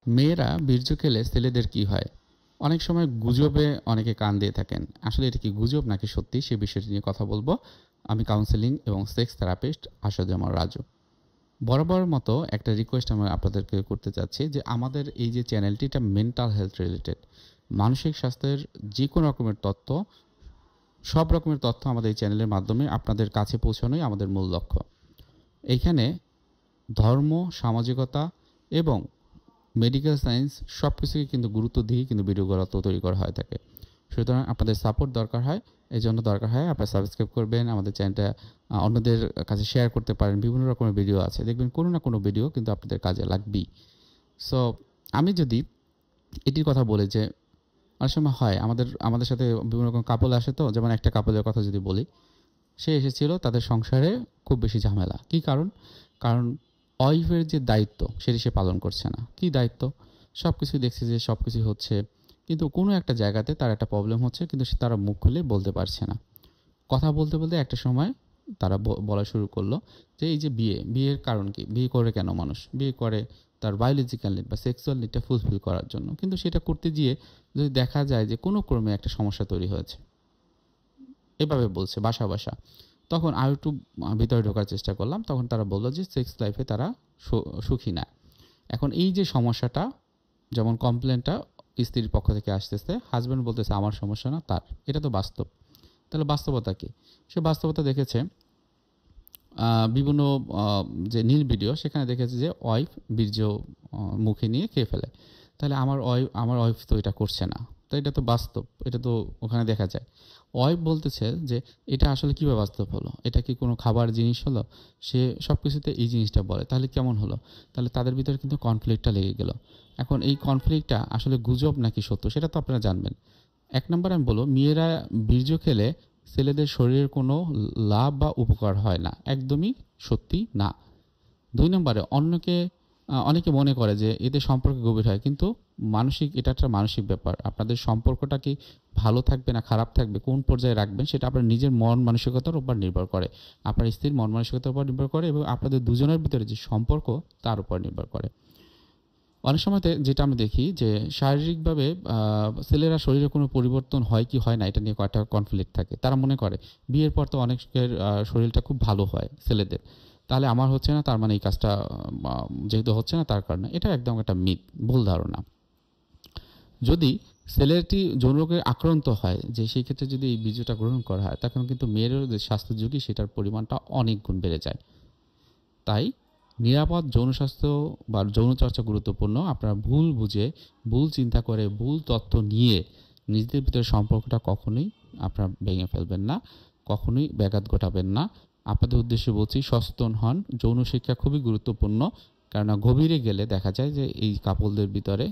মেয়েরা বীর্য খেলে ছেলেদের কি হয়? অনেক সময় গুজবে অনেকে কান দিয়ে থাকেন। আসলে এটা কি গুজব নাকি সত্যি সে বিষয়টি নিয়ে কথা বলবো। আমি কাউন্সেলিং এবং সেক্স থেরাপিস্ট আসাদুজ্জামান রাজু। বরাবর মতো একটা রিকোয়েস্ট আমি আপনাদেরকে করতে চাচ্ছি যে আমাদের এই যে চ্যানেলটি এটা মেন্টাল হেলথ রিলেটেড। মানসিক স্বাস্থ্যের যে কোনো রকমের তথ্য, সব রকমের তথ্য আমাদের এই চ্যানেলের মাধ্যমে আপনাদের কাছে পৌঁছানোই আমাদের মূল লক্ষ্য। এইখানে ধর্ম, সামাজিকতা এবং মেডিকেল সায়েন্স সব কিছুকে কিন্তু গুরুত্ব দিয়ে কিন্তু ভিডিওগুলো তৈরি করা হয়ে থাকে। সুতরাং আপনাদের সাপোর্ট দরকার হয়। এই জন্য দরকার হয় আপনারা সাবস্ক্রাইব করবেন, আমাদের চ্যানেলটা অন্যদের কাছে শেয়ার করতে পারেন। বিভিন্ন রকমের ভিডিও আছে, দেখবেন কোনো না কোনো ভিডিও কিন্তু আপনাদের কাজে লাগবেই। সো আমি যদি এটির কথা বলি যে অনেক সময় হয় আমাদের সাথে বিভিন্ন রকম কাপল আসে, তো যেমন একটা কাপলের কথা যদি বলি, সে এসেছিল তাদের সংসারে খুব বেশি ঝামেলা। কি কারণ? কারণ ওয়াইফের যে দায়িত্ব সেটি সে পালন করছে না। কি দায়িত্ব? সব কিছুই দেখছে যে সব কিছুই হচ্ছে, কিন্তু কোনো একটা জায়গাতে তার একটা প্রবলেম হচ্ছে, কিন্তু তারা মুখ খুলে বলতে পারছে না। কথা বলতে বলতে একটা সময় তারা বলা শুরু করলো যে এই যে বিয়ের কারণ কি, বিয়ে করে কেন মানুষ বিয়ে করে? তার বায়োলজিক্যাল নিড বা সেক্সুয়াল নিডটা ফুলফিল করার জন্য। কিন্তু সেটা করতে গিয়ে যদি দেখা যায় যে কোনো ক্রমে একটা সমস্যা তৈরি হয়েছে, এভাবে বলছে বাসা বাসা, তখন আর একটু ভিতরে ঢোকার চেষ্টা করলাম। তখন তারা বললো যে সেক্স লাইফে তারা সুখী না। এখন এই যে সমস্যাটা, যেমন কমপ্লেনটা স্ত্রীর পক্ষ থেকে আসতেছে, হাজব্যান্ড বলতেছে আমার সমস্যা না তার, এটা তো বাস্তব। তাহলে বাস্তবতা কি? সে বাস্তবতা দেখেছে বিভিন্ন যে নীল ভিডিও, সেখানে দেখেছে যে ওয়াইফ বীর্য মুখে নিয়ে খেয়ে ফেলে। তাহলে আমার ওয়াইফ তো এটা করছে না, তো এটা তো বাস্তব, এটা তো ওখানে দেখা যায়। ওয়াইফ বলতেছে যে এটা আসলে কীভাবে বাস্তব হলো, এটা কি কোনো খাবার জিনিস হলো? সে সব কিছুতে এই জিনিসটা বলে, তাহলে কেমন হলো? তাহলে তাদের ভিতরে কিন্তু কনফ্লিক্টটা লেগে গেল। এখন এই কনফ্লিক্টটা আসলে গুজব নাকি সত্য সেটা তো আপনারা জানবেন। এক নম্বর আমি বলবো, মেয়েরা বীর্য খেলে ছেলেদের শরীরের কোনো লাভ বা উপকার হয় না, একদমই সত্যি না। দুই নম্বরে অনেকে মনে করে যে এতে সম্পর্ক গভীর হয়, কিন্তু এটা একটা মানসিক ব্যাপার। আপনাদের সম্পর্কটা কি ভালো থাকবে না খারাপ থাকবে, কোন পর্যায়ে রাখবেন, সেটা আপনার নিজের মন মানসিকতার উপর নির্ভর করে, আপনার স্ত্রীর মন মানসিকতার উপর নির্ভর করে, এবং আপনাদের দুজনের ভিতরে যে সম্পর্ক তার উপর নির্ভর করে। অনেক সময়তে যেটা আমি দেখি যে শারীরিকভাবে ছেলেরা শরীরে কোনো পরিবর্তন হয় কি হয় না, এটা নিয়ে কয়েকটা কনফ্লিক্ট থাকে। তারা মনে করে বিয়ের পর তো অনেকের শরীরটা খুব ভালো হয় ছেলেদের, তাহলে আমার হচ্ছে না, তার মানে এই কাজটা যেহেতু হচ্ছে না তার কারণে। এটা একদম একটা মিথ, ভুল ধারণা। যদি ছেলেটি যৌনরোগে আক্রান্ত হয়, যে সেই ক্ষেত্রে যদি এই বীর্যটা গ্রহণ করা হয়, তখন কিন্তু মেয়েরও যে স্বাস্থ্য ঝুঁকি সেটার পরিমাণটা অনেক গুণ বেড়ে যায়। তাই নিরাপদ যৌন স্বাস্থ্য বা যৌনচর্চা গুরুত্বপূর্ণ। আপনারা ভুল বুঝে, ভুল চিন্তা করে, ভুল তথ্য নিয়ে নিজেদের ভিতরে সম্পর্কটা কখনোই আপনারা ভেঙে ফেলবেন না, কখনোই ব্যাঘাত ঘটাবেন না। আপনাদের উদ্দেশ্যে বলছি সচেতন হন। যৌন শিক্ষা খুবই গুরুত্বপূর্ণ, কেননা গভীরে গেলে দেখা যায় যে এই কাপলদের ভিতরে,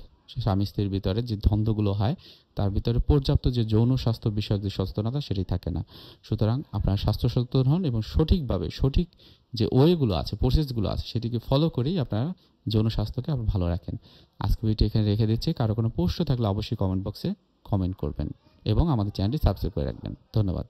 স্বামী স্ত্রীর ভিতরে যে দ্বন্দ্বগুলো হয়, তার ভিতরে পর্যাপ্ত যে যৌন স্বাস্থ্য বিষয়ক যে সচেতনতা সেটি থাকে না। সুতরাং আপনারা স্বাস্থ্য সচেতন হন এবং সঠিকভাবে সঠিক যে ওয়েগুলো আছে, প্রসেসগুলো আছে, সেটিকে ফলো করেই আপনারা যৌন স্বাস্থ্যকে আপনারা ভালো রাখেন। আজকে ভিডিও এখানে রেখে দিচ্ছি। কারো কোনো প্রশ্ন থাকলে অবশ্যই কমেন্ট বক্সে কমেন্ট করবেন এবং আমাদের চ্যানেলটি সাবস্ক্রাইব করে রাখবেন। ধন্যবাদ।